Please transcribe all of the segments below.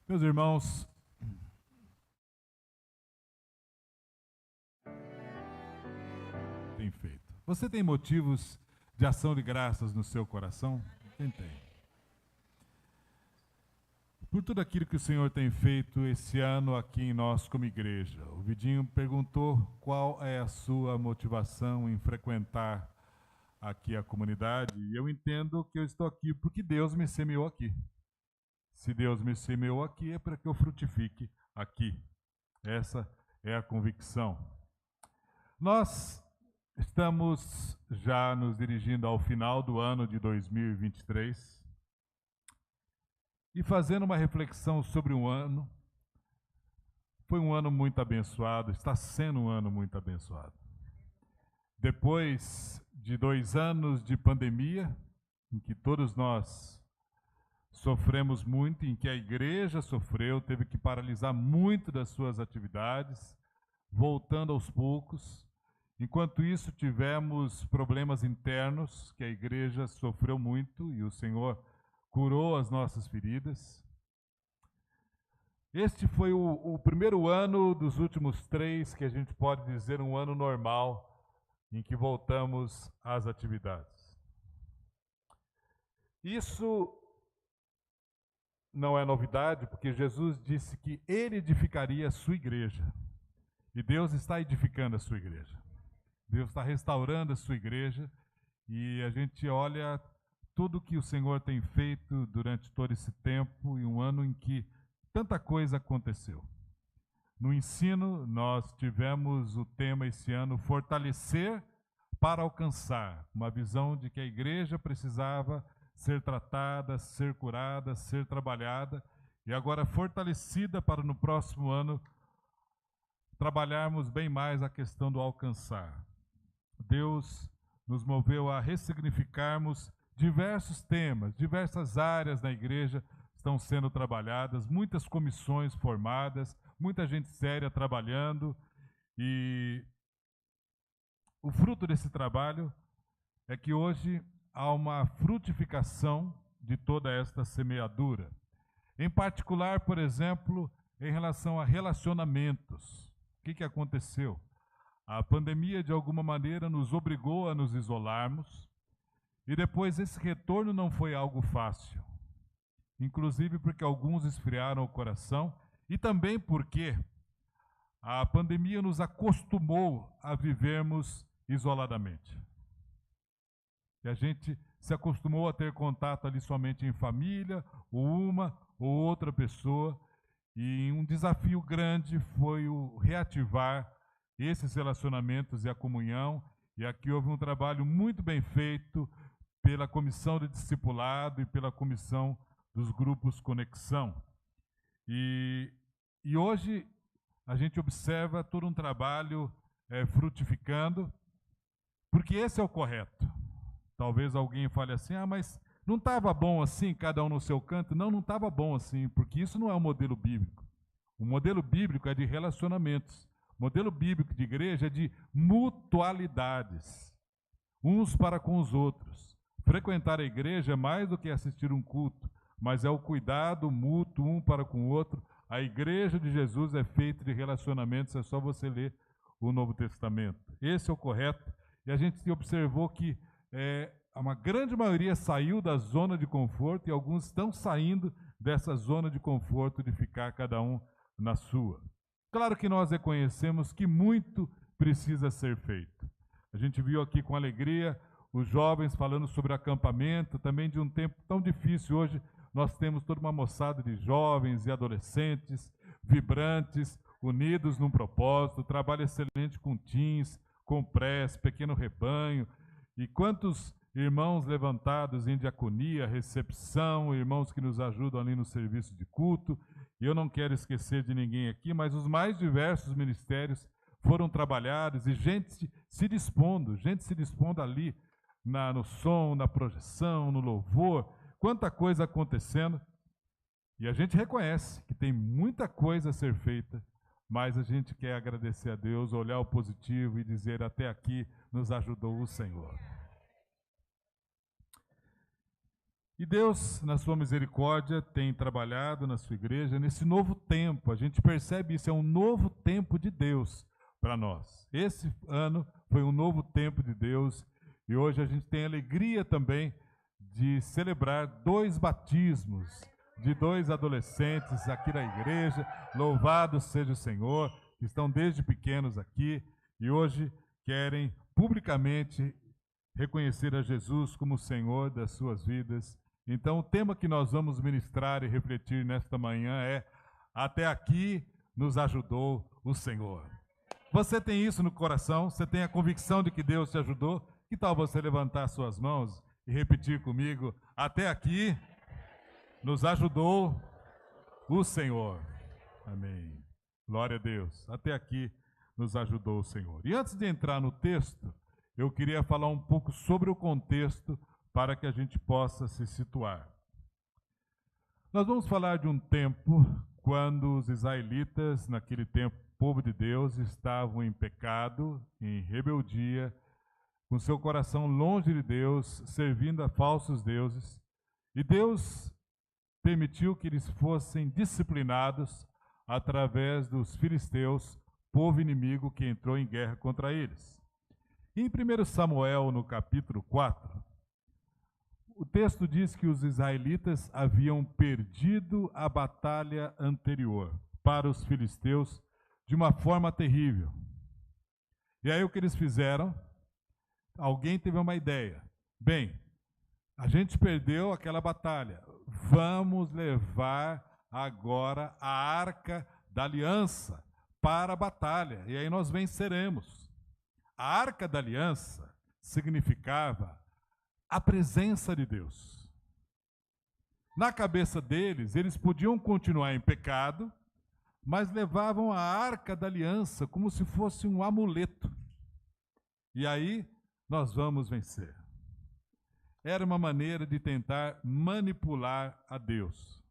Meus irmãos, tem feito. Você tem motivos de ação de graças no seu coração? Quem tem? Por tudo aquilo que o Senhor tem feito esse ano aqui em nós como igreja. O Vidinho perguntou qual é a sua motivação em frequentar aqui a comunidade. E eu entendo que eu estou aqui porque Deus me semeou aqui. Se Deus me semeou aqui, é para que eu frutifique aqui. Essa é a convicção. Nós estamos já nos dirigindo ao final do ano de 2023 e fazendo uma reflexão sobre um ano. Foi um ano muito abençoado, está sendo um ano muito abençoado. Depois de 2 anos de pandemia, em que todos nós sofremos muito, em que a igreja sofreu, teve que paralisar muito das suas atividades, voltando aos poucos. Enquanto isso, tivemos problemas internos, que a igreja sofreu muito e o Senhor curou as nossas feridas. Este foi o primeiro ano dos últimos 3, que a gente pode dizer um ano normal, em que voltamos às atividades. Isso não é novidade, porque Jesus disse que Ele edificaria a sua igreja. E Deus está edificando a sua igreja. Deus está restaurando a sua igreja. E a gente olha tudo que o Senhor tem feito durante todo esse tempo, e um ano em que tanta coisa aconteceu. No ensino, nós tivemos o tema esse ano, fortalecer para alcançar. Uma visão de que a igreja precisava ser tratada, ser curada, ser trabalhada, e agora fortalecida para no próximo ano trabalharmos bem mais a questão do alcançar. Deus nos moveu a ressignificarmos diversos temas, diversas áreas na igreja estão sendo trabalhadas, muitas comissões formadas, muita gente séria trabalhando, e o fruto desse trabalho é que hoje há uma frutificação de toda esta semeadura. Em particular, por exemplo, em relação a relacionamentos. O que aconteceu? A pandemia, de alguma maneira, nos obrigou a nos isolarmos, e depois esse retorno não foi algo fácil. Inclusive porque alguns esfriaram o coração, e também porque a pandemia nos acostumou a vivermos isoladamente. E a gente se acostumou a ter contato ali somente em família, ou uma ou outra pessoa, e um desafio grande foi o reativar esses relacionamentos e a comunhão, e aqui houve um trabalho muito bem feito pela comissão de discipulado e pela comissão dos grupos Conexão. E hoje a gente observa todo um trabalho frutificando, porque esse é o correto. Talvez alguém fale assim, mas não estava bom assim, cada um no seu canto? Não, não estava bom assim, porque isso não é o modelo bíblico. O modelo bíblico é de relacionamentos. O modelo bíblico de igreja é de mutualidades, uns para com os outros. Frequentar a igreja é mais do que assistir um culto, mas é o cuidado mútuo um para com o outro. A igreja de Jesus é feita de relacionamentos, é só você ler o Novo Testamento. Esse é o correto, e a gente observou que uma grande maioria saiu da zona de conforto, e alguns estão saindo dessa zona de conforto de ficar cada um na sua. Claro que nós reconhecemos que muito precisa ser feito. A gente viu aqui com alegria os jovens falando sobre acampamento, também de um tempo tão difícil. Hoje nós temos toda uma moçada de jovens e adolescentes, vibrantes, unidos num propósito, trabalho excelente com teens, com press, pequeno rebanho, e quantos irmãos levantados em diaconia, recepção, irmãos que nos ajudam ali no serviço de culto. E eu não quero esquecer de ninguém aqui, mas os mais diversos ministérios foram trabalhados, e gente se dispondo ali no som, na projeção, no louvor, quanta coisa acontecendo. E a gente reconhece que tem muita coisa a ser feita, mas a gente quer agradecer a Deus, olhar o positivo e dizer: até aqui nos ajudou o Senhor. E Deus, na sua misericórdia, tem trabalhado na sua igreja nesse novo tempo. A gente percebe isso, é um novo tempo de Deus para nós. Esse ano foi um novo tempo de Deus e hoje a gente tem alegria também de celebrar 2 batismos de 2 adolescentes aqui na igreja. Louvado seja o Senhor, que estão desde pequenos aqui e hoje querem publicamente reconhecer a Jesus como o Senhor das suas vidas. Então, o tema que nós vamos ministrar e refletir nesta manhã é: até aqui nos ajudou o Senhor. Você tem isso no coração? Você tem a convicção de que Deus te ajudou? Que tal você levantar suas mãos e repetir comigo: até aqui nos ajudou o Senhor. Amém. Glória a Deus. Até aqui nos ajudou o Senhor. E antes de entrar no texto, eu queria falar um pouco sobre o contexto para que a gente possa se situar. Nós vamos falar de um tempo quando os israelitas, naquele tempo, povo de Deus, estavam em pecado, em rebeldia, com seu coração longe de Deus, servindo a falsos deuses. E Deus permitiu que eles fossem disciplinados através dos filisteus, povo inimigo que entrou em guerra contra eles. Em 1 Samuel, no capítulo 4, o texto diz que os israelitas haviam perdido a batalha anterior para os filisteus de uma forma terrível. E aí o que eles fizeram? Alguém teve uma ideia. Bem, a gente perdeu aquela batalha. Vamos levar agora a Arca da Aliança para a batalha. E aí nós venceremos. A Arca da Aliança significava a presença de Deus. Na cabeça deles, eles podiam continuar em pecado, mas levavam a Arca da Aliança como se fosse um amuleto. E aí nós vamos vencer. Era uma maneira de tentar manipular a Deus.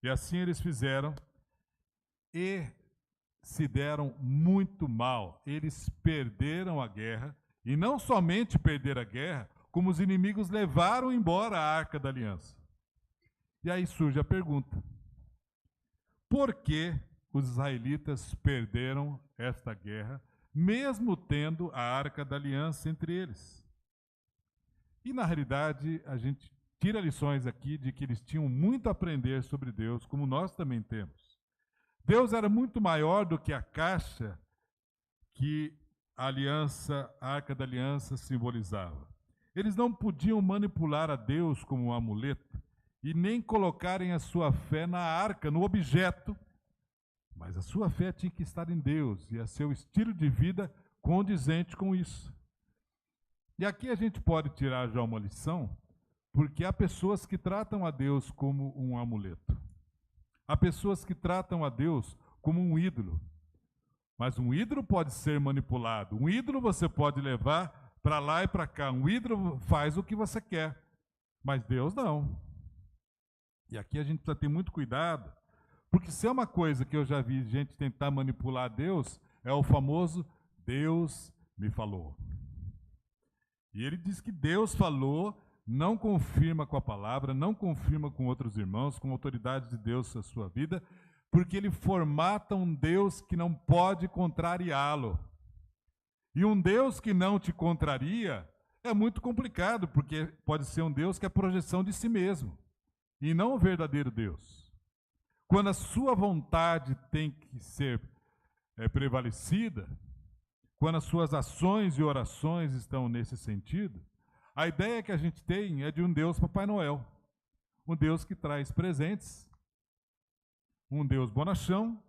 E assim eles fizeram e se deram muito mal. Eles perderam a guerra, e não somente perderam a guerra, como os inimigos levaram embora a Arca da Aliança. E aí surge a pergunta: por que os israelitas perderam esta guerra, mesmo tendo a Arca da Aliança entre eles? E na realidade, a gente tira lições aqui de que eles tinham muito a aprender sobre Deus, como nós também temos. Deus era muito maior do que a caixa que a Arca da Aliança simbolizava. Eles não podiam manipular a Deus como um amuleto e nem colocarem a sua fé na arca, no objeto, mas a sua fé tinha que estar em Deus e a seu estilo de vida condizente com isso. E aqui a gente pode tirar já uma lição, porque há pessoas que tratam a Deus como um amuleto. Há pessoas que tratam a Deus como um ídolo. Mas um ídolo pode ser manipulado. Um ídolo você pode levar para lá e para cá. Um ídolo faz o que você quer, mas Deus não. E aqui a gente precisa ter muito cuidado, porque se é uma coisa que eu já vi gente tentar manipular Deus, é o famoso Deus me falou. E ele diz que Deus falou, não confirma com a palavra, não confirma com outros irmãos, com a autoridade de Deus na sua vida, porque ele formata um Deus que não pode contrariá-lo. E um Deus que não te contraria é muito complicado, porque pode ser um Deus que é projeção de si mesmo, e não o verdadeiro Deus. Quando a sua vontade tem que ser prevalecida, quando as suas ações e orações estão nesse sentido, a ideia que a gente tem é de um Deus Papai Noel, um Deus que traz presentes, um Deus bonachão,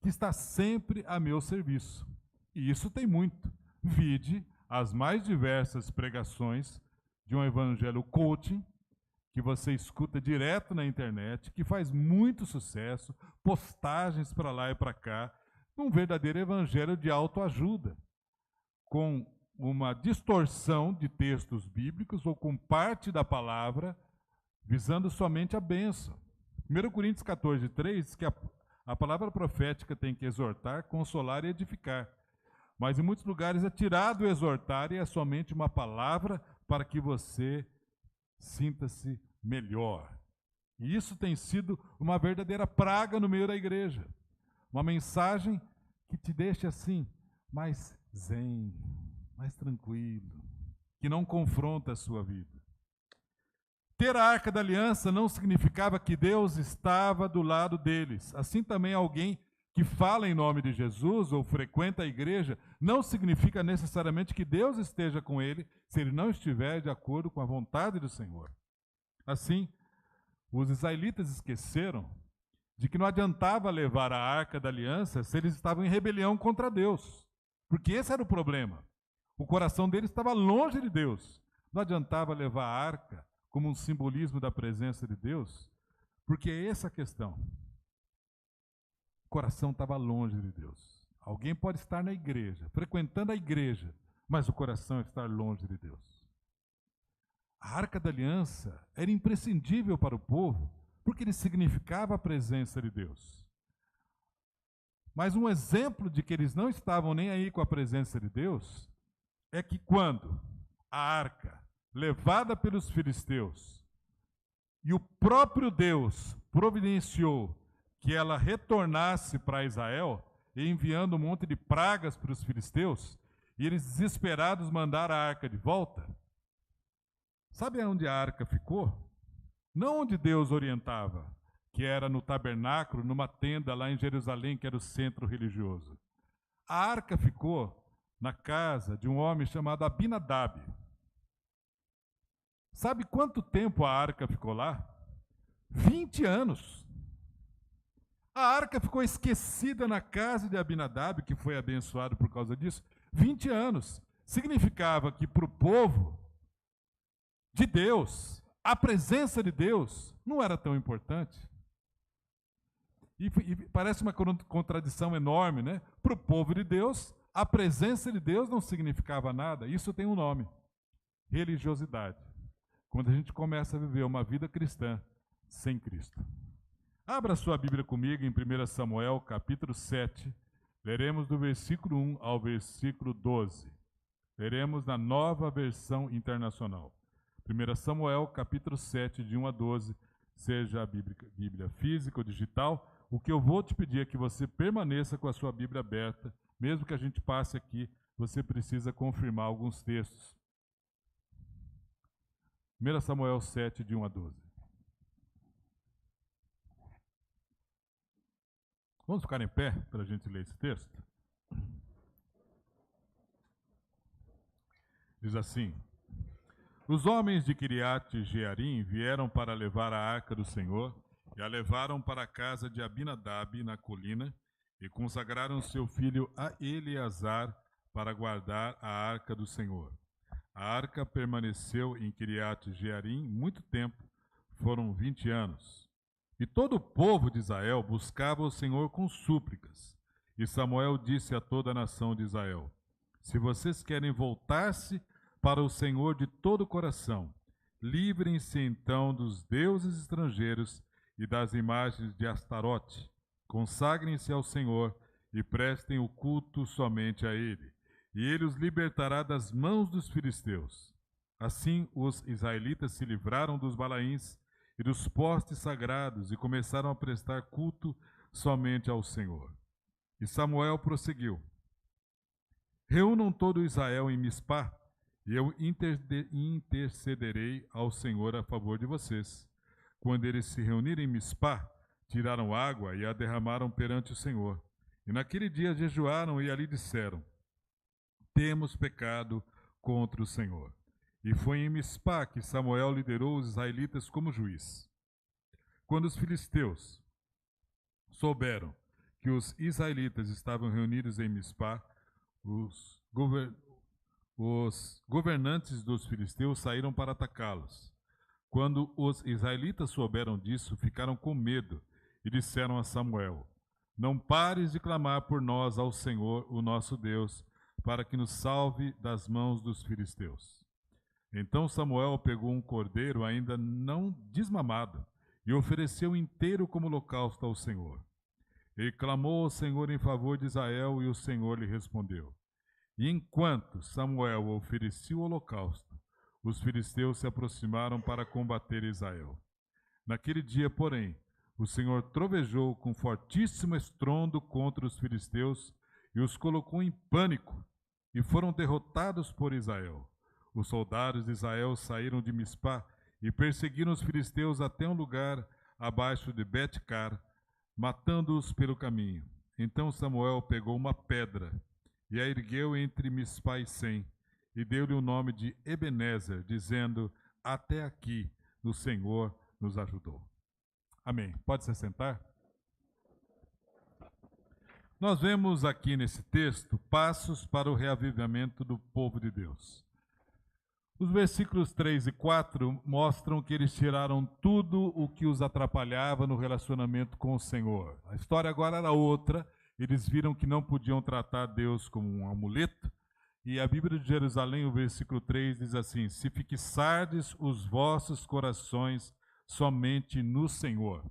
que está sempre a meu serviço. E isso tem muito. Vide as mais diversas pregações de um evangelho coaching, que você escuta direto na internet, que faz muito sucesso, postagens para lá e para cá, um verdadeiro evangelho de autoajuda, com uma distorção de textos bíblicos ou com parte da palavra, visando somente a bênção. 1 Coríntios 14:3 diz que a palavra profética tem que exortar, consolar e edificar. Mas em muitos lugares é tirado o exortar e é somente uma palavra para que você sinta-se melhor. E isso tem sido uma verdadeira praga no meio da igreja. Uma mensagem que te deixa assim, mais zen, mais tranquilo, que não confronta a sua vida. Ter a Arca da Aliança não significava que Deus estava do lado deles. Assim também alguém que fala em nome de Jesus ou frequenta a igreja não significa necessariamente que Deus esteja com ele se ele não estiver de acordo com a vontade do Senhor. Assim, os israelitas esqueceram de que não adiantava levar a Arca da Aliança se eles estavam em rebelião contra Deus. Porque esse era o problema. O coração deles estava longe de Deus. Não adiantava levar a arca como um simbolismo da presença de Deus, porque é essa a questão. O coração estava longe de Deus. Alguém pode estar na igreja, frequentando a igreja, mas o coração está longe de Deus. A Arca da Aliança era imprescindível para o povo, porque ele significava a presença de Deus. Mas um exemplo de que eles não estavam nem aí com a presença de Deus é que quando a arca, levada pelos filisteus, e o próprio Deus providenciou que ela retornasse para Israel, enviando um monte de pragas para os filisteus, e eles desesperados mandaram a arca de volta. Sabe onde a arca ficou? Não onde Deus orientava, que era no tabernáculo, numa tenda lá em Jerusalém, que era o centro religioso. A arca ficou na casa de um homem chamado Abinadab. Sabe quanto tempo a arca ficou lá? 20 anos. A arca ficou esquecida na casa de Abinadab, que foi abençoado por causa disso, 20 anos. Significava que para o povo de Deus, a presença de Deus não era tão importante. E parece uma contradição enorme, né? Para o povo de Deus, a presença de Deus não significava nada. Isso tem um nome: religiosidade. Quando a gente começa a viver uma vida cristã sem Cristo. Abra sua Bíblia comigo em 1 Samuel, capítulo 7. Leremos do versículo 1 ao versículo 12. Leremos na Nova Versão Internacional. 1 Samuel, capítulo 7, de 1 a 12, seja a Bíblia física ou digital. O que eu vou te pedir é que você permaneça com a sua Bíblia aberta. Mesmo que a gente passe aqui, você precisa confirmar alguns textos. 1 Samuel 7, de 1 a 12. Vamos ficar em pé para a gente ler esse texto? Diz assim: Os homens de Kiriat Jearim vieram para levar a arca do Senhor e a levaram para a casa de Abinadab na colina e consagraram seu filho a Eleazar para guardar a arca do Senhor. A arca permaneceu em Kiriat Jearim muito tempo, foram 20 anos. E todo o povo de Israel buscava o Senhor com súplicas. E Samuel disse a toda a nação de Israel: Se vocês querem voltar-se para o Senhor de todo o coração, livrem-se então dos deuses estrangeiros e das imagens de Astarote. Consagrem-se ao Senhor e prestem o culto somente a Ele, e Ele os libertará das mãos dos filisteus. Assim os israelitas se livraram dos balaíns e dos postes sagrados e começaram a prestar culto somente ao Senhor. E Samuel prosseguiu: Reúnam todo Israel em Mispá, e eu intercederei ao Senhor a favor de vocês. Quando eles se reunirem em Mispá, tiraram água e a derramaram perante o Senhor. E naquele dia jejuaram e ali disseram: Temos pecado contra o Senhor. E foi em Mispá que Samuel liderou os israelitas como juiz. Quando os filisteus souberam que os israelitas estavam reunidos em Mispá, os governantes dos filisteus saíram para atacá-los. Quando os israelitas souberam disso, ficaram com medo e disseram a Samuel: Não pares de clamar por nós ao Senhor, o nosso Deus, para que nos salve das mãos dos filisteus. Então Samuel pegou um cordeiro ainda não desmamado e ofereceu inteiro como holocausto ao Senhor. Ele clamou ao Senhor em favor de Israel e o Senhor lhe respondeu. E enquanto Samuel oferecia o holocausto, os filisteus se aproximaram para combater Israel. Naquele dia, porém, o Senhor trovejou com fortíssimo estrondo contra os filisteus e os colocou em pânico, e foram derrotados por Israel. Os soldados de Israel saíram de Mispá e perseguiram os filisteus até um lugar abaixo de Bet-car, matando-os pelo caminho. Então Samuel pegou uma pedra e a ergueu entre Mispá e Sem, e deu-lhe o nome de Ebenezer, dizendo: até aqui o Senhor nos ajudou. Amém. Pode se sentar? Nós vemos aqui nesse texto passos para o reavivamento do povo de Deus. Os versículos 3 e 4 mostram que eles tiraram tudo o que os atrapalhava no relacionamento com o Senhor. A história agora era outra. Eles viram que não podiam tratar Deus como um amuleto. E a Bíblia de Jerusalém, o versículo 3, diz assim: se fixardes os vossos corações somente no Senhor.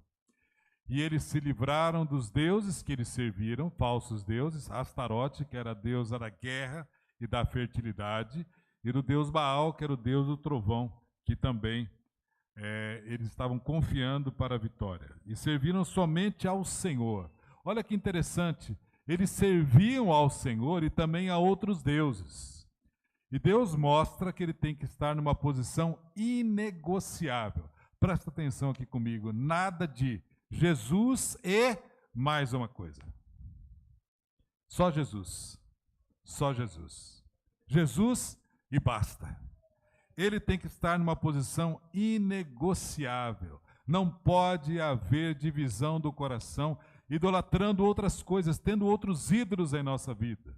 E eles se livraram dos deuses que eles serviram, falsos deuses, Astarote, que era a deusa da guerra e da fertilidade, e do deus Baal, que era o deus do trovão, que também eles estavam confiando para a vitória. E serviram somente ao Senhor. Olha que interessante, eles serviam ao Senhor e também a outros deuses. E Deus mostra que ele tem que estar numa posição inegociável. Presta atenção aqui comigo, nada de Jesus e mais uma coisa. Só Jesus. Só Jesus. Jesus e basta. Ele tem que estar numa posição inegociável. Não pode haver divisão do coração, idolatrando outras coisas, tendo outros ídolos em nossa vida.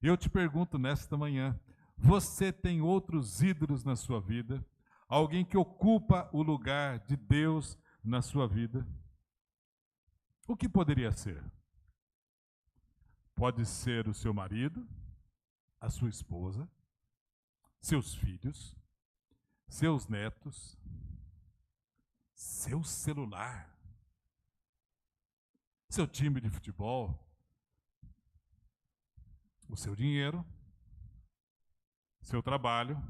Eu te pergunto nesta manhã, você tem outros ídolos na sua vida? Alguém que ocupa o lugar de Deus na sua vida? O que poderia ser? Pode ser o seu marido, a sua esposa, seus filhos, seus netos, seu celular, seu time de futebol, o seu dinheiro, seu trabalho.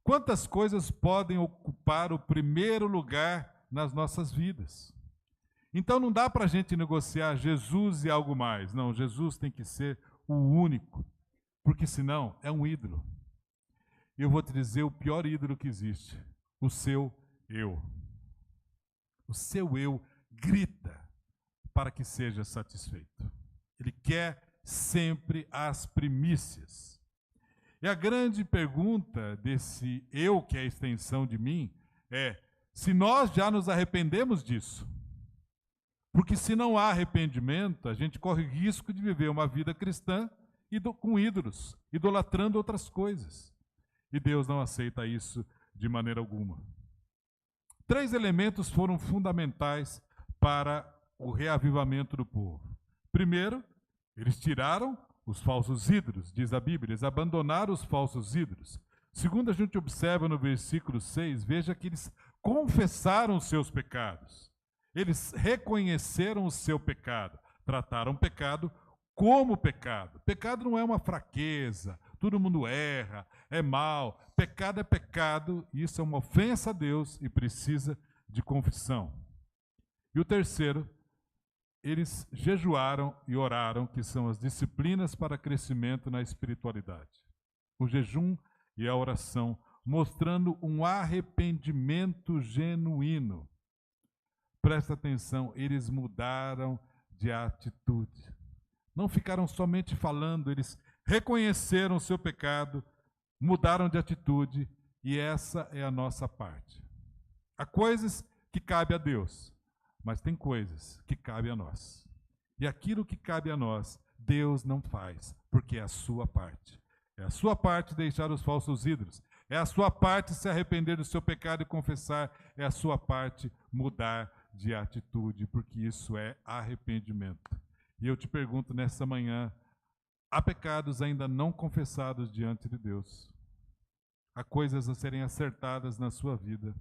Quantas coisas podem ocupar o primeiro lugar nas nossas vidas? Então não dá para a gente negociar Jesus e algo mais. Não, Jesus tem que ser o único, porque senão é um ídolo. Eu vou te dizer o pior ídolo que existe, o seu eu. O seu eu grita para que seja satisfeito. Ele quer sempre as primícias. E a grande pergunta desse eu, que é a extensão de mim, é se nós já nos arrependemos disso. Porque se não há arrependimento, a gente corre o risco de viver uma vida cristã com ídolos, idolatrando outras coisas. E Deus não aceita isso de maneira alguma. 3 elementos foram fundamentais para o reavivamento do povo. Primeiro, eles tiraram os falsos ídolos, diz a Bíblia, eles abandonaram os falsos ídolos. Segundo, a gente observa no versículo 6, veja que eles confessaram os seus pecados. Eles reconheceram o seu pecado, trataram o pecado como pecado. Pecado não é uma fraqueza, todo mundo erra, é mal. Pecado é pecado, isso é uma ofensa a Deus e precisa de confissão. E o terceiro, eles jejuaram e oraram, que são as disciplinas para crescimento na espiritualidade. O jejum e a oração, mostrando um arrependimento genuíno. Presta atenção, eles mudaram de atitude. Não ficaram somente falando, eles reconheceram o seu pecado, mudaram de atitude, e essa é a nossa parte. Há coisas que cabe a Deus, mas tem coisas que cabe a nós. E aquilo que cabe a nós, Deus não faz, porque é a sua parte. É a sua parte deixar os falsos ídolos. É a sua parte se arrepender do seu pecado e confessar. É a sua parte mudar de atitude, porque isso é arrependimento. E eu te pergunto nessa manhã, há pecados ainda não confessados diante de Deus? Há coisas a serem acertadas na sua vida.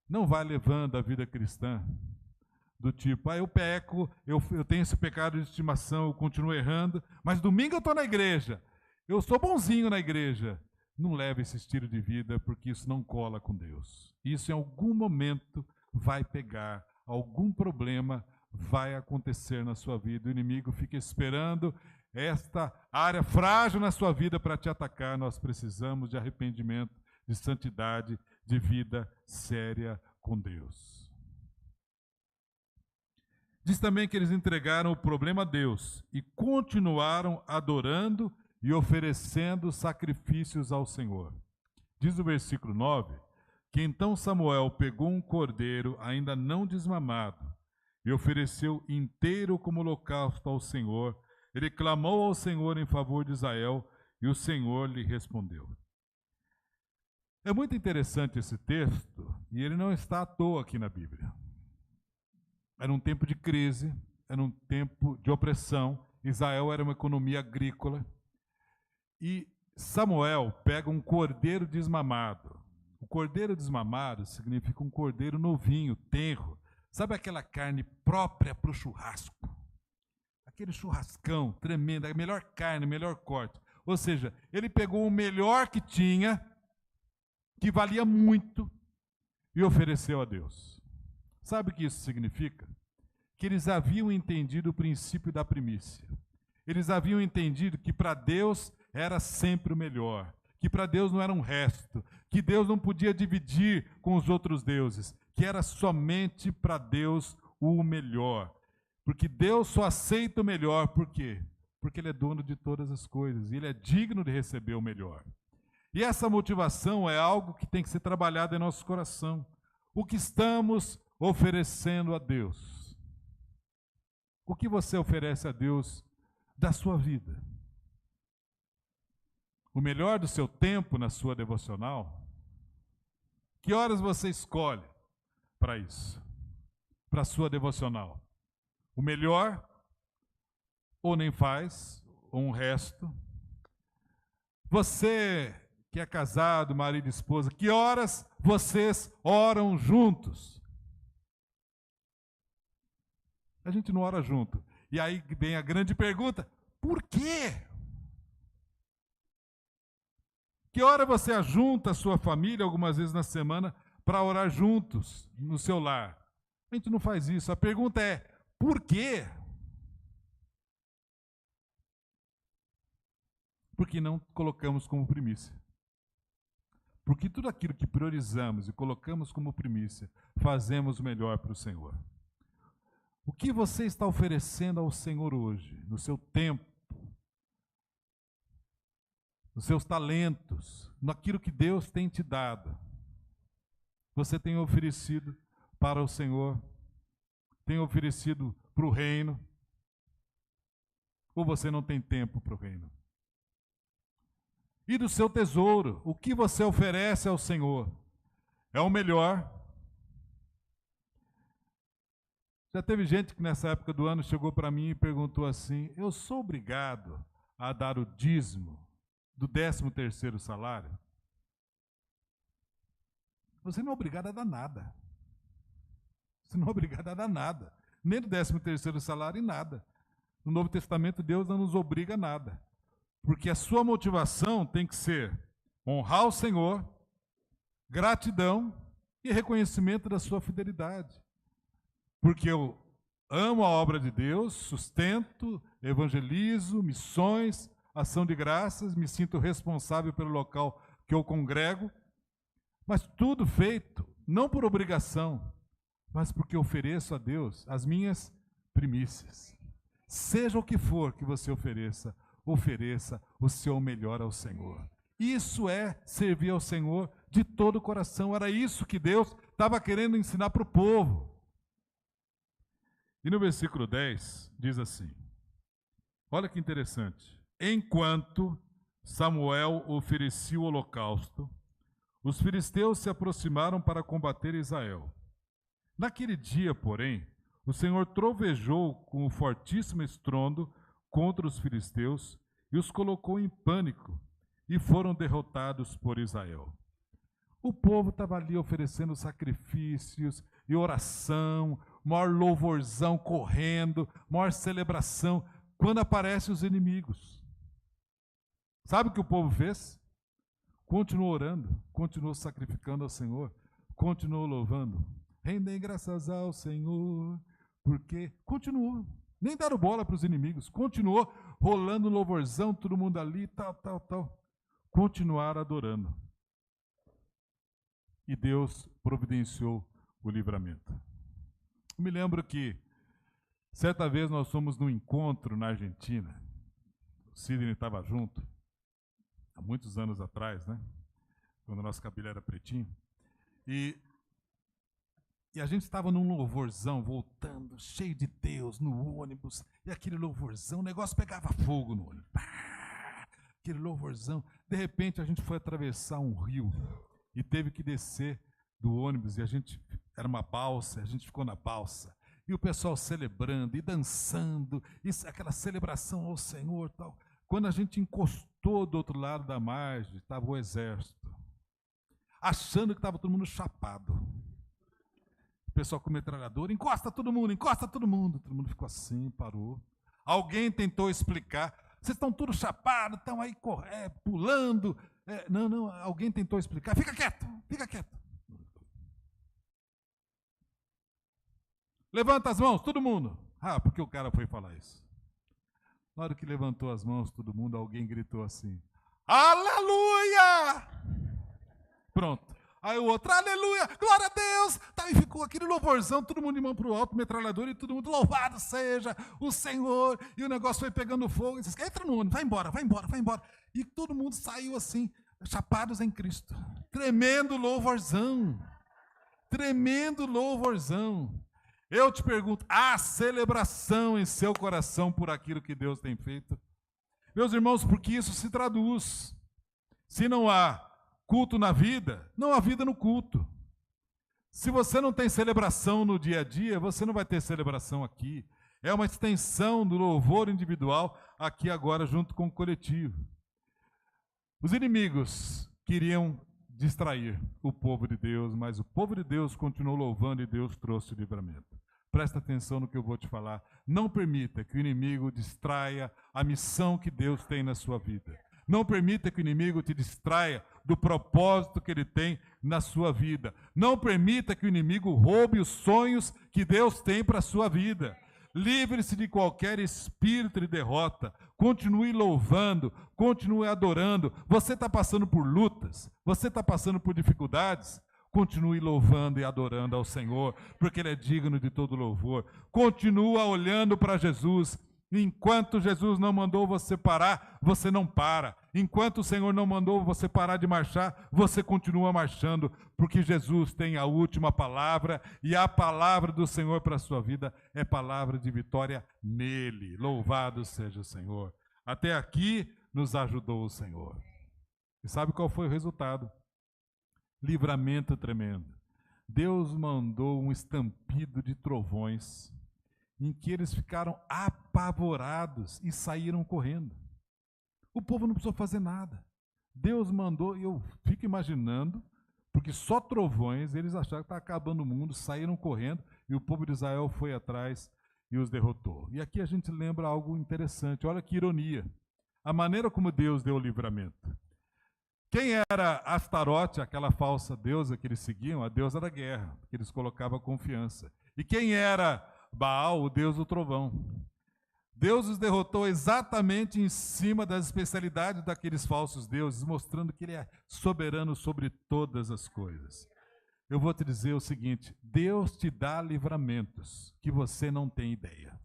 Não vá levando a vida cristã do tipo, eu peco, eu tenho esse pecado de estimação, eu continuo errando, mas domingo eu estou na igreja, eu sou bonzinho na igreja. não leve esse estilo de vida, porque isso não cola com Deus. Isso em algum momento vai pegar, algum problema vai acontecer na sua vida. O inimigo fica esperando esta área frágil na sua vida para te atacar. Nós precisamos de arrependimento, de santidade, de vida séria com Deus. Diz também que eles entregaram o problema a Deus e continuaram adorando e oferecendo sacrifícios ao Senhor. Diz o versículo 9, que então Samuel pegou um cordeiro ainda não desmamado e ofereceu inteiro como holocausto ao Senhor. Ele clamou ao Senhor em favor de Israel e o Senhor lhe respondeu. É muito interessante esse texto e ele não está à toa aqui na Bíblia. Era um tempo de crise, era um tempo de opressão. Israel era uma economia agrícola. E Samuel pega um cordeiro desmamado. O cordeiro desmamado significa um cordeiro novinho, tenro. Sabe aquela carne própria para o churrasco? Aquele churrascão tremendo, a melhor carne, melhor corte. Ou seja, ele pegou o melhor que tinha, que valia muito, e ofereceu a Deus. Sabe o que isso significa? Que eles haviam entendido o princípio da primícia. Eles haviam entendido que para Deus era sempre o melhor, que para Deus não era um resto, que Deus não podia dividir com os outros deuses, que era somente para Deus o melhor. Porque Deus só aceita o melhor, por quê? Porque Ele é dono de todas as coisas, e Ele é digno de receber o melhor. E essa motivação é algo que tem que ser trabalhado em nosso coração. O que estamos oferecendo a Deus? O que você oferece a Deus da sua vida? O melhor do seu tempo na sua devocional? Que horas você escolhe para isso? Para a sua devocional? O melhor? Ou nem faz? Ou um resto? Você que é casado, marido e esposa, que horas vocês oram juntos? A gente não ora junto. E aí vem a grande pergunta: por quê? Que hora você ajunta a sua família algumas vezes na semana para orar juntos no seu lar? A gente não faz isso. A pergunta é: por quê? Porque não colocamos como primícia. Porque tudo aquilo que priorizamos e colocamos como primícia, fazemos o melhor para o Senhor. O que você está oferecendo ao Senhor hoje, no seu tempo, nos seus talentos, naquilo que Deus tem te dado? Você tem oferecido para o Senhor? Tem oferecido para o reino? Ou você não tem tempo para o reino? E do seu tesouro, o que você oferece ao Senhor? É o melhor? Já teve gente que nessa época do ano chegou para mim e perguntou assim: eu sou obrigado a dar o dízimo do 13º salário? Você não é obrigado a dar nada. Você não é obrigado a dar nada. Nem do 13º salário e nada. No Novo Testamento, Deus não nos obriga a nada. Porque a sua motivação tem que ser honrar o Senhor, gratidão e reconhecimento da sua fidelidade. Porque eu amo a obra de Deus, sustento, evangelizo, missões, ação de graças, me sinto responsável pelo local que eu congrego, mas tudo feito não por obrigação, mas porque ofereço a Deus as minhas primícias. Seja o que for que você ofereça, ofereça o seu melhor ao Senhor. Isso é servir ao Senhor de todo o coração. Era isso que Deus estava querendo ensinar para o povo. E no versículo 10 diz assim, olha que interessante: enquanto Samuel oferecia o holocausto, os filisteus se aproximaram para combater Israel. Naquele dia, porém, o Senhor trovejou com um fortíssimo estrondo contra os filisteus e os colocou em pânico, e foram derrotados por Israel. O povo estava ali oferecendo sacrifícios e oração, maior louvorzão correndo, maior celebração, quando aparecem os inimigos. Sabe o que o povo fez? continuou orando, continuou sacrificando ao Senhor, continuou louvando. Rendem graças ao Senhor, porque continuou. Nem deram bola para os inimigos, continuou rolando louvorzão, todo mundo ali, tal. Continuaram adorando. E Deus providenciou o livramento. Eu me lembro que certa vez nós fomos num encontro na Argentina. O Sidney estava junto, há muitos anos atrás, né? Quando o nosso cabelo era pretinho. E a gente estava num louvorzão, voltando, cheio de Deus, no ônibus. E aquele louvorzão, o negócio pegava fogo no ônibus. Aquele louvorzão. De repente, a gente foi atravessar um rio e teve que descer do ônibus. E era uma balsa, a gente ficou na balsa. E o pessoal celebrando e dançando, aquela celebração ao Senhor e tal. Quando a gente encostou do outro lado da margem, estava o exército, achando que estava todo mundo chapado. O pessoal com metralhadora, encosta todo mundo. Todo mundo ficou assim, parou. Alguém tentou explicar. Vocês estão todos chapados, estão aí pulando. Não, alguém tentou explicar. Fica quieto. Levanta as mãos, todo mundo. Porque o cara foi falar isso. Na hora que levantou as mãos, todo mundo, alguém gritou assim: Aleluia! Pronto. Aí o outro, aleluia, glória a Deus. E ficou aquele louvorzão, todo mundo de mão para o alto, metralhador, e todo mundo, louvado seja o Senhor. E o negócio foi pegando fogo. E disse, entra no ônibus, vai embora. E todo mundo saiu assim, chapados em Cristo. Tremendo louvorzão. Eu te pergunto, há celebração em seu coração por aquilo que Deus tem feito? Meus irmãos, porque isso se traduz. Se não há culto na vida, não há vida no culto. Se você não tem celebração no dia a dia, você não vai ter celebração aqui. É uma extensão do louvor individual aqui agora junto com o coletivo. Os inimigos queriam distrair o povo de Deus, mas o povo de Deus continuou louvando e Deus trouxe o livramento. Presta atenção no que eu vou te falar. Não permita que o inimigo distraia a missão que Deus tem na sua vida. Não permita que o inimigo te distraia do propósito que ele tem na sua vida. Não permita que o inimigo roube os sonhos que Deus tem para a sua vida. Livre-se de qualquer espírito de derrota. Continue louvando, continue adorando. Você está passando por lutas, você está passando por dificuldades. Continue louvando e adorando ao Senhor, porque Ele é digno de todo louvor. Continua olhando para Jesus. Enquanto Jesus não mandou você parar, você não para. Enquanto o Senhor não mandou você parar de marchar, você continua marchando, porque Jesus tem a última palavra, e a palavra do Senhor para a sua vida é palavra de vitória nele. Louvado seja o Senhor. Até aqui nos ajudou o Senhor. E sabe qual foi o resultado? Livramento tremendo. Deus mandou um estampido de trovões, em que eles ficaram apavorados e saíram correndo. O povo não precisou fazer nada. Deus mandou, e eu fico imaginando, porque só trovões, eles acharam que estava acabando o mundo, saíram correndo, e o povo de Israel foi atrás e os derrotou. E aqui a gente lembra algo interessante, olha que ironia. A maneira como Deus deu o livramento. Quem era Astarote, aquela falsa deusa que eles seguiam? A deusa da guerra, que eles colocavam confiança. E quem era Baal, o deus do trovão? Deus os derrotou exatamente em cima das especialidades daqueles falsos deuses, mostrando que Ele é soberano sobre todas as coisas. Eu vou te dizer o seguinte, Deus te dá livramentos que você não tem ideia.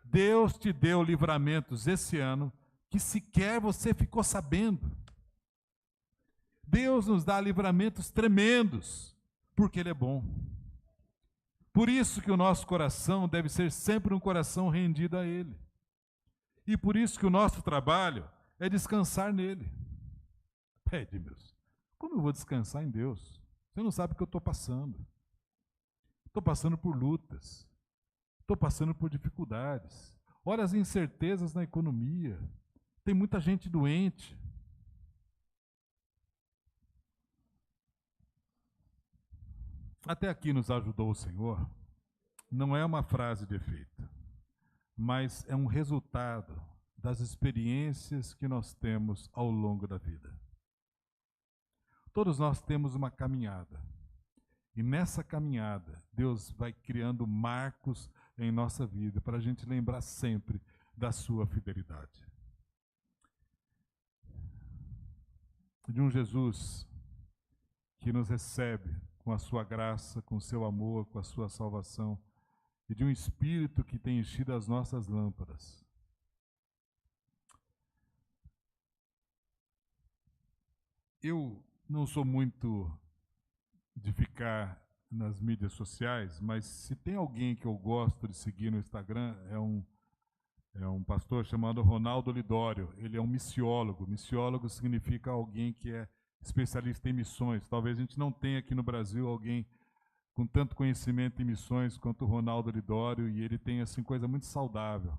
Deus te deu livramentos esse ano que sequer você ficou sabendo. Deus nos dá livramentos tremendos, porque Ele é bom. Por isso que o nosso coração deve ser sempre um coração rendido a Ele. E por isso que o nosso trabalho é descansar nele. Pede, meus, como eu vou descansar em Deus? Você não sabe o que eu estou passando. Estou passando por lutas. Estou passando por dificuldades. Olha as incertezas na economia. Tem muita gente doente. Até aqui nos ajudou o Senhor, não é uma frase de efeito, mas é um resultado das experiências que nós temos ao longo da vida. Todos nós temos uma caminhada. E nessa caminhada, Deus vai criando marcos em nossa vida para a gente lembrar sempre da sua fidelidade. De um Jesus que nos recebe com a sua graça, com o seu amor, com a sua salvação, e de um Espírito que tem enchido as nossas lâmpadas. Eu não sou muito de ficar nas mídias sociais, mas se tem alguém que eu gosto de seguir no Instagram, é um pastor chamado Ronaldo Lidório. Ele é um missiólogo. Missiólogo significa alguém que é especialista em missões. Talvez a gente não tenha aqui no Brasil alguém com tanto conhecimento em missões quanto o Ronaldo Lidório, e ele tem assim coisa muito saudável.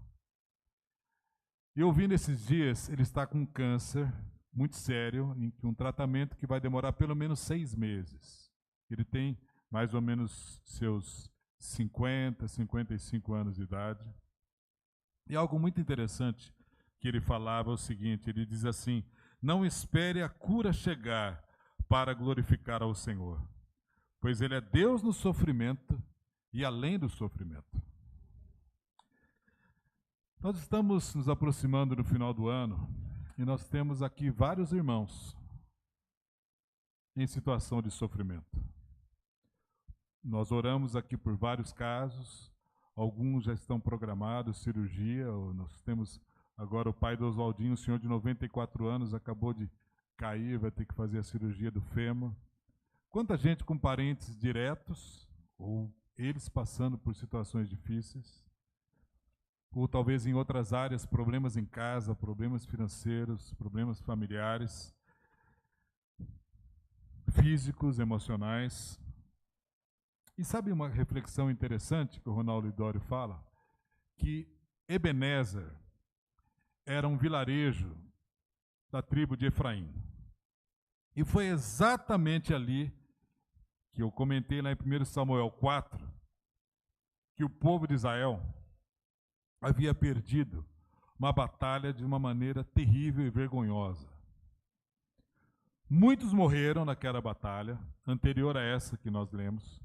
E eu vi nesses dias, ele está com um câncer muito sério, em um tratamento que vai demorar pelo menos 6 meses. Ele tem mais ou menos seus 50, 55 anos de idade. E algo muito interessante que ele falava é o seguinte, ele diz assim: não espere a cura chegar para glorificar ao Senhor, pois Ele é Deus no sofrimento e além do sofrimento. Nós estamos nos aproximando do final do ano e nós temos aqui vários irmãos em situação de sofrimento. Nós oramos aqui por vários casos, alguns já estão programados, cirurgia. Nós temos agora o pai do Oswaldinho, um senhor de 94 anos, acabou de cair, vai ter que fazer a cirurgia do fêmur. Quanta gente com parentes diretos, ou eles passando por situações difíceis, ou talvez em outras áreas, problemas em casa, problemas financeiros, problemas familiares, físicos, emocionais. E sabe uma reflexão interessante que o Ronaldo Lidório fala? Que Ebenezer era um vilarejo da tribo de Efraim. E foi exatamente ali que eu comentei lá em 1 Samuel 4, que o povo de Israel havia perdido uma batalha de uma maneira terrível e vergonhosa. Muitos morreram naquela batalha, anterior a essa que nós lemos.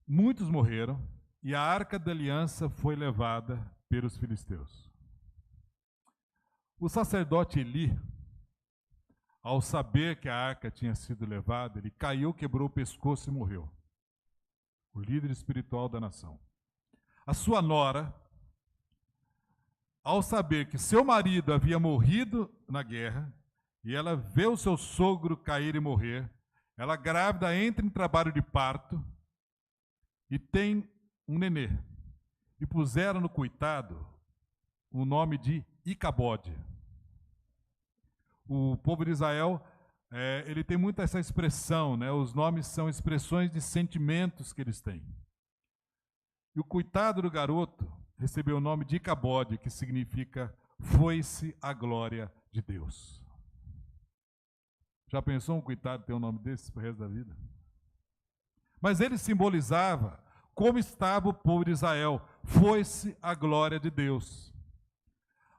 Muitos morreram e a Arca da Aliança foi levada pelos filisteus. O sacerdote Eli, ao saber que a arca tinha sido levada, ele caiu, quebrou o pescoço e morreu. O líder espiritual da nação. A sua nora, ao saber que seu marido havia morrido na guerra, e ela vê o seu sogro cair e morrer, ela grávida entra em trabalho de parto e tem um nenê. E puseram no coitado o nome de Icabode. O povo de Israel, ele tem muito essa expressão, né? Os nomes são expressões de sentimentos que eles têm. E o coitado do garoto recebeu o nome de Icabode, que significa foi-se a glória de Deus. Já pensou um coitado ter um nome desse para o resto da vida? Mas ele simbolizava como estava o povo de Israel. Foi-se a glória de Deus.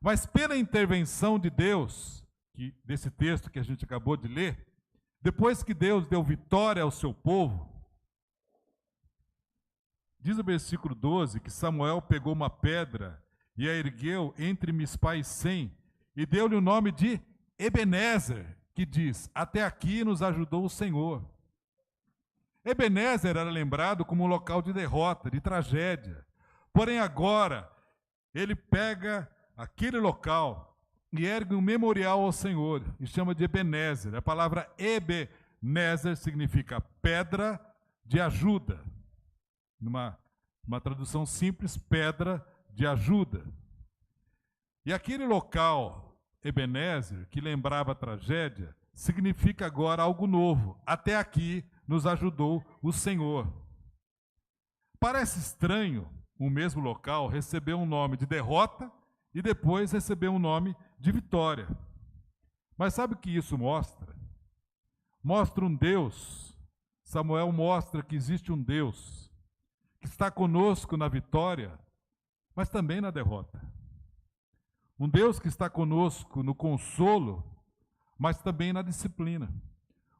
Mas pela intervenção de Deus, desse texto que a gente acabou de ler, depois que Deus deu vitória ao seu povo, diz o versículo 12 que Samuel pegou uma pedra e a ergueu entre Mispa e Sem e deu-lhe o nome de Ebenezer, que diz: até aqui nos ajudou o Senhor. Ebenezer era lembrado como um local de derrota, de tragédia. Porém agora, ele pega aquele local e ergue um memorial ao Senhor e chama de Ebenezer. A palavra Ebenezer significa pedra de ajuda. Numa tradução simples, pedra de ajuda. E aquele local, Ebenezer, que lembrava a tragédia, significa agora algo novo. Até aqui nos ajudou o Senhor. Parece estranho o mesmo local receber um nome de derrota e depois receber um nome de vitória. Mas sabe o que isso mostra? Mostra um Deus. Samuel mostra que existe um Deus que está conosco na vitória, mas também na derrota. Um Deus que está conosco no consolo, mas também na disciplina.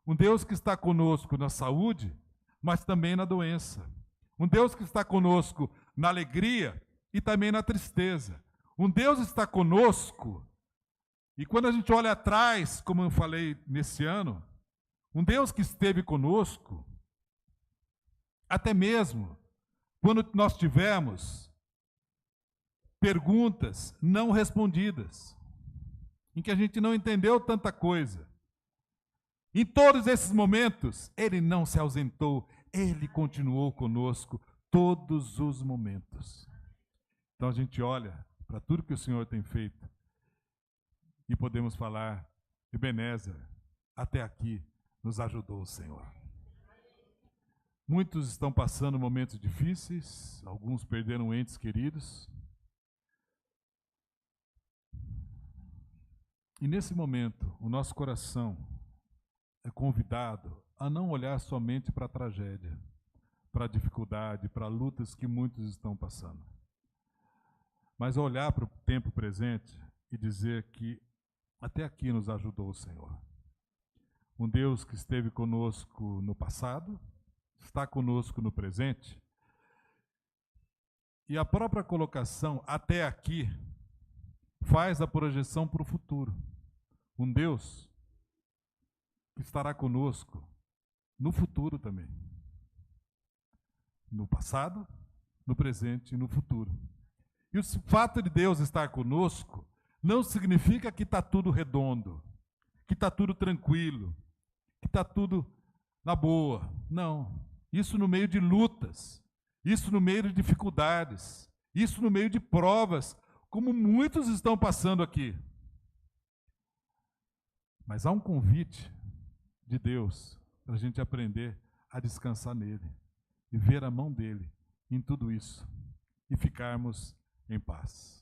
Um Deus que está conosco na saúde, mas também na doença. Um Deus que está conosco na alegria e também na tristeza. Um Deus está conosco, e quando a gente olha atrás, como eu falei nesse ano, um Deus que esteve conosco, até mesmo quando nós tivemos perguntas não respondidas, em que a gente não entendeu tanta coisa. Em todos esses momentos, Ele não se ausentou, Ele continuou conosco todos os momentos. Então a gente olha para tudo que o Senhor tem feito e podemos falar, Ebenezer, até aqui nos ajudou o Senhor. Muitos estão passando momentos difíceis, alguns perderam entes queridos. E nesse momento, o nosso coração é convidado a não olhar somente para a tragédia, para a dificuldade, para lutas que muitos estão passando, mas a olhar para o tempo presente e dizer que até aqui nos ajudou o Senhor. Um Deus que esteve conosco no passado, está conosco no presente, e a própria colocação até aqui faz a projeção para o futuro. Um Deus que estará conosco no futuro também. No passado, no presente e no futuro. E o fato de Deus estar conosco não significa que está tudo redondo, que está tudo tranquilo, que está tudo na boa. Não. Isso no meio de lutas, isso no meio de dificuldades, isso no meio de provas, como muitos estão passando aqui. Mas há um convite de Deus para a gente aprender a descansar nele e ver a mão dele em tudo isso e ficarmos em paz.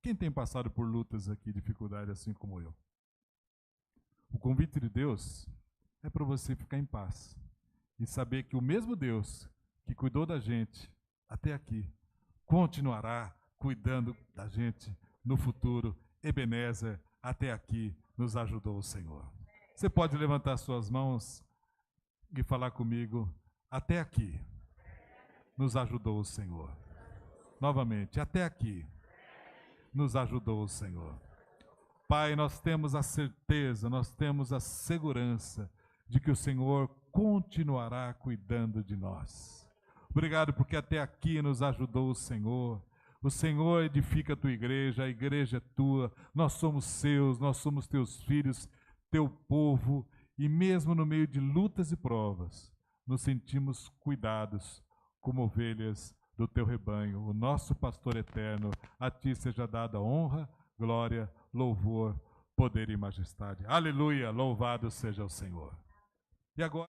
Quem tem passado por lutas aqui, dificuldades assim como eu? O convite de Deus é para você ficar em paz e saber que o mesmo Deus que cuidou da gente até aqui continuará cuidando da gente no futuro. Ebenezer, até aqui nos ajudou o Senhor. Você pode levantar suas mãos e falar comigo, até aqui nos ajudou o Senhor. Novamente, até aqui nos ajudou o Senhor. Pai, nós temos a certeza, nós temos a segurança de que o Senhor continuará cuidando de nós. Obrigado porque até aqui nos ajudou o Senhor. O Senhor edifica a tua igreja, a igreja é tua, nós somos seus, nós somos teus filhos, teu povo, e mesmo no meio de lutas e provas, nos sentimos cuidados como ovelhas do teu rebanho. O nosso pastor eterno, a ti seja dada honra, glória, louvor, poder e majestade. Aleluia, louvado seja o Senhor. E agora